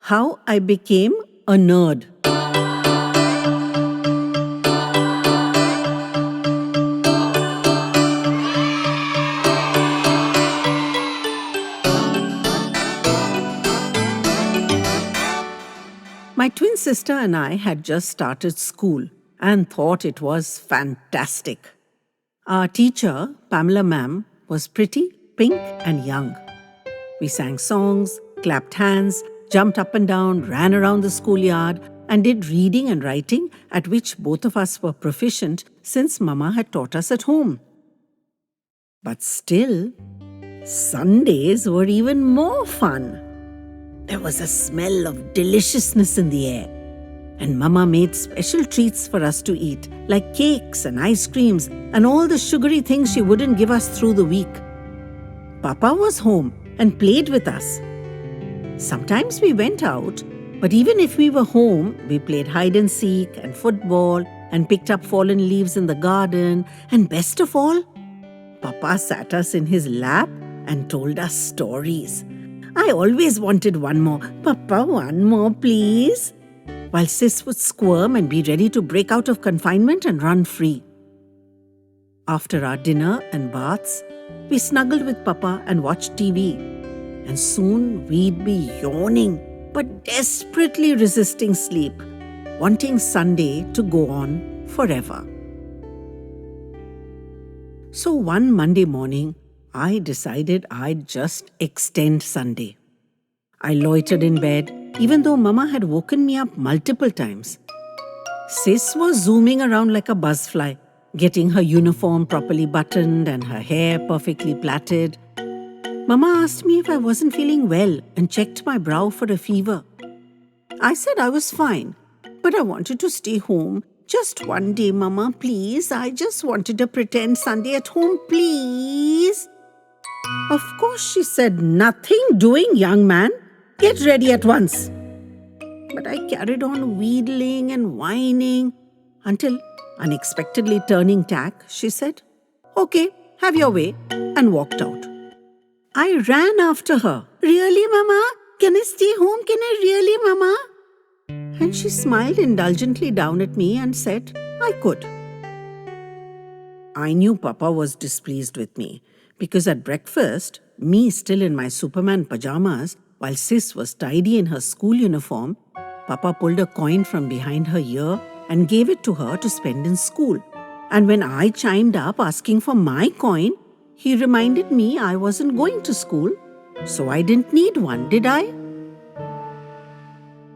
How I became a nerd. My twin sister and I had just started school and thought it was fantastic. Our teacher, Pamela ma'am, was pretty, pink and young. We sang songs, clapped hands, jumped up and down, ran around the schoolyard and did reading and writing, at which both of us were proficient since Mama had taught us at home. But still, Sundays were even more fun. There was a smell of deliciousness in the air, and Mama made special treats for us to eat, like cakes and ice creams and all the sugary things she wouldn't give us through the week. Papa was home and played with us. Sometimes we went out, but even if we were home, we played hide and seek and football and picked up fallen leaves in the garden. And best of all, Papa sat us in his lap and told us stories. I always wanted one more. Papa, one more, please. While Sis would squirm and be ready to break out of confinement and run free. After our dinner and baths, we snuggled with Papa and watched TV. And soon we'd be yawning, but desperately resisting sleep, wanting Sunday to go on forever. So one Monday morning, I decided I'd just extend Sunday. I loitered in bed, even though Mama had woken me up multiple times. Sis was zooming around like a buzzfly, getting her uniform properly buttoned and her hair perfectly plaited. Mama asked me if I wasn't feeling well and checked my brow for a fever. I said I was fine, but I wanted to stay home. Just one day, Mama, please. I just wanted a pretend Sunday at home, please. Of course, she said, nothing doing, young man. Get ready at once. But I carried on wheedling and whining until, unexpectedly turning tack, she said, okay, have your way, and walked out. I ran after her. Really, Mama? Can I stay home? Can I really, Mama? And she smiled indulgently down at me and said, I could. I knew Papa was displeased with me because at breakfast, me still in my Superman pajamas, while Sis was tidy in her school uniform, Papa pulled a coin from behind her ear and gave it to her to spend in school. And when I chimed up asking for my coin, he reminded me I wasn't going to school, so I didn't need one, did I?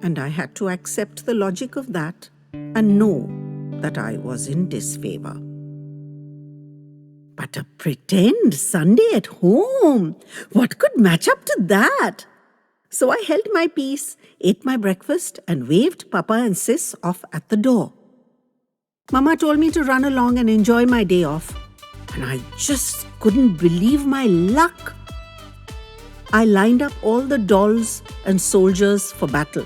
And I had to accept the logic of that and know that I was in disfavor. But a pretend Sunday at home, what could match up to that? So I held my peace, ate my breakfast and waved Papa and Sis off at the door. Mama told me to run along and enjoy my day off. And I just couldn't believe my luck. I lined up all the dolls and soldiers for battle.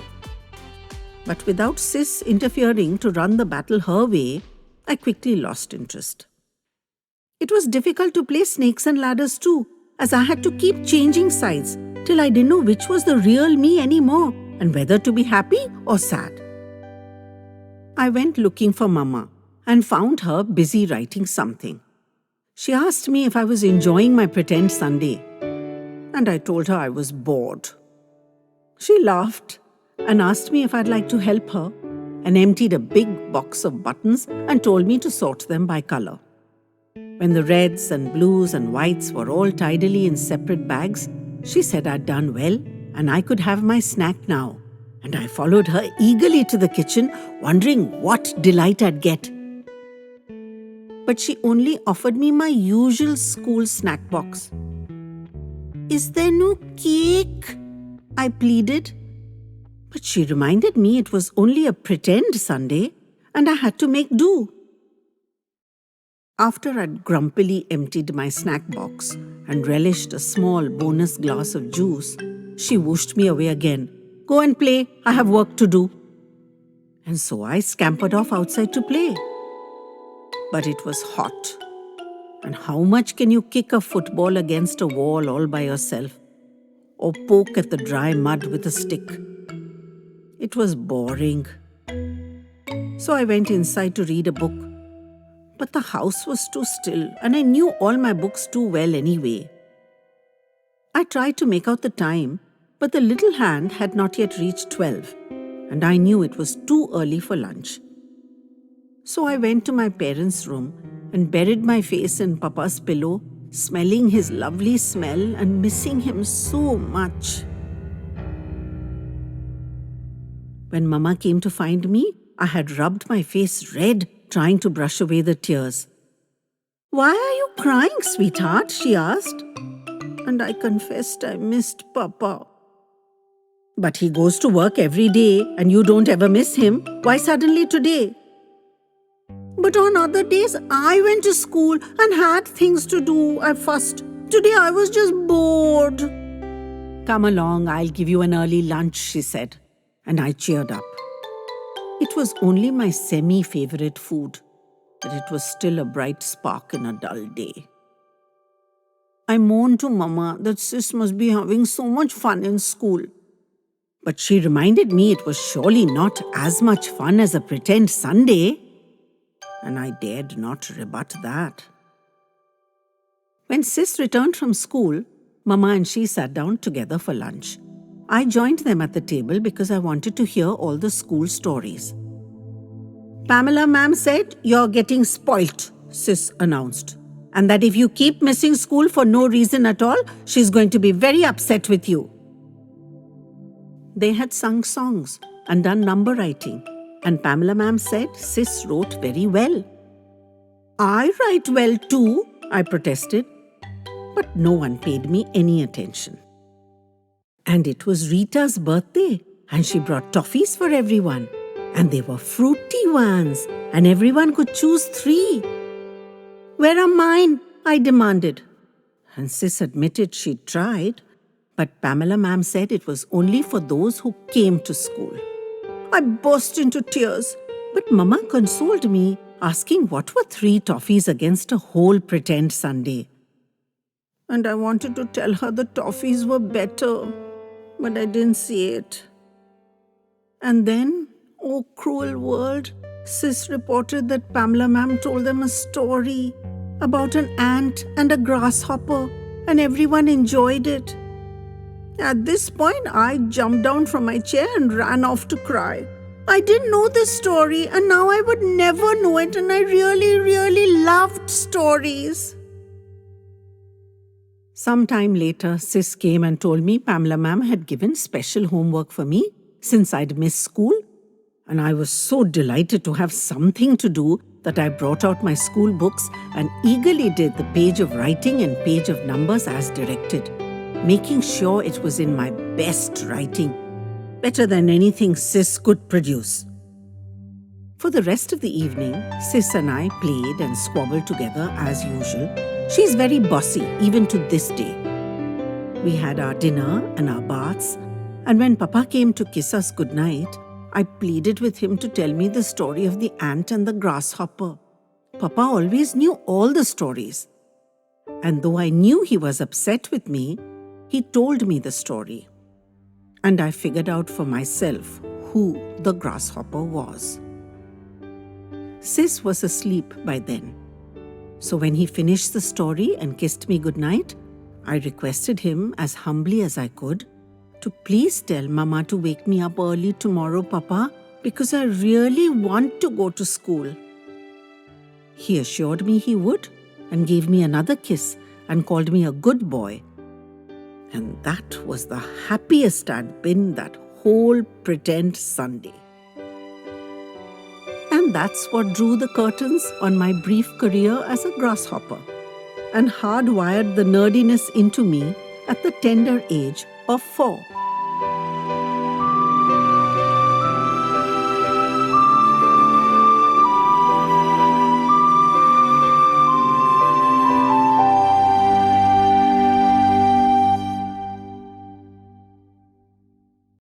But without Sis interfering to run the battle her way, I quickly lost interest. It was difficult to play snakes and ladders too, as I had to keep changing sides till I didn't know which was the real me anymore and whether to be happy or sad. I went looking for Mama and found her busy writing something. She asked me if I was enjoying my pretend Sunday, and I told her I was bored. She laughed and asked me if I'd like to help her and emptied a big box of buttons and told me to sort them by color. When the reds and blues and whites were all tidily in separate bags, she said I'd done well and I could have my snack now. And I followed her eagerly to the kitchen, wondering what delight I'd get. But she only offered me my usual school snack box. Is there no cake? I pleaded. But she reminded me it was only a pretend Sunday and I had to make do. After I'd grumpily emptied my snack box and relished a small bonus glass of juice, she whooshed me away again. Go and play, I have work to do. And so I scampered off outside to play. But it was hot. And how much can you kick a football against a wall all by yourself? Or poke at the dry mud with a stick? It was boring. So I went inside to read a book. But the house was too still, and I knew all my books too well anyway. I tried to make out the time, but the little hand had not yet reached 12, and I knew it was too early for lunch. So I went to my parents' room and buried my face in Papa's pillow, smelling his lovely smell and missing him so much. When Mama came to find me, I had rubbed my face red, trying to brush away the tears. "Why are you crying, sweetheart?" she asked. And I confessed I missed Papa. "But he goes to work every day and you don't ever miss him. Why suddenly today?" "But on other days, I went to school and had things to do," I fussed. "Today I was just bored." "Come along, I'll give you an early lunch," she said, and I cheered up. It was only my semi-favorite food, but it was still a bright spark in a dull day. I moaned to Mama that Sis must be having so much fun in school. But she reminded me it was surely not as much fun as a pretend Sunday, and I dared not rebut that. When Sis returned from school, Mama and she sat down together for lunch. I joined them at the table because I wanted to hear all the school stories. "Pamela ma'am said you're getting spoilt," Sis announced, "and that if you keep missing school for no reason at all, she's going to be very upset with you." They had sung songs and done number writing, and Pamela ma'am said Sis wrote very well. "I write well too," I protested, but no one paid me any attention. And it was Rita's birthday, and she brought toffees for everyone. And they were fruity ones, and everyone could choose 3. "Where are mine?" I demanded. And Sis admitted she'd tried, but Pamela ma'am said it was only for those who came to school. I burst into tears, but Mama consoled me, asking what were 3 toffees against a whole pretend Sunday. And I wanted to tell her the toffees were better, but I didn't see it. And then, oh cruel world, Sis reported that Pamela ma'am told them a story about an ant and a grasshopper, and everyone enjoyed it. At this point, I jumped down from my chair and ran off to cry. I didn't know this story, and now I would never know it, and I really, really loved stories. Some time later, Sis came and told me Pamela ma'am had given special homework for me since I'd missed school, and I was so delighted to have something to do that I brought out my school books and eagerly did the page of writing and page of numbers as directed, making sure it was in my best writing, better than anything Sis could produce. For the rest of the evening, Sis and I played and squabbled together as usual. She's very bossy, even to this day. We had our dinner and our baths, and when Papa came to kiss us goodnight, I pleaded with him to tell me the story of the ant and the grasshopper. Papa always knew all the stories. And though I knew he was upset with me, he told me the story. And I figured out for myself who the grasshopper was. Sis was asleep by then. So when he finished the story and kissed me goodnight, I requested him as humbly as I could to please tell Mama to wake me up early tomorrow, Papa, because I really want to go to school. He assured me he would and gave me another kiss and called me a good boy. And that was the happiest I'd been that whole pretend Sunday. And that's what drew the curtains on my brief career as a grasshopper and hardwired the nerdiness into me at the tender age of 4.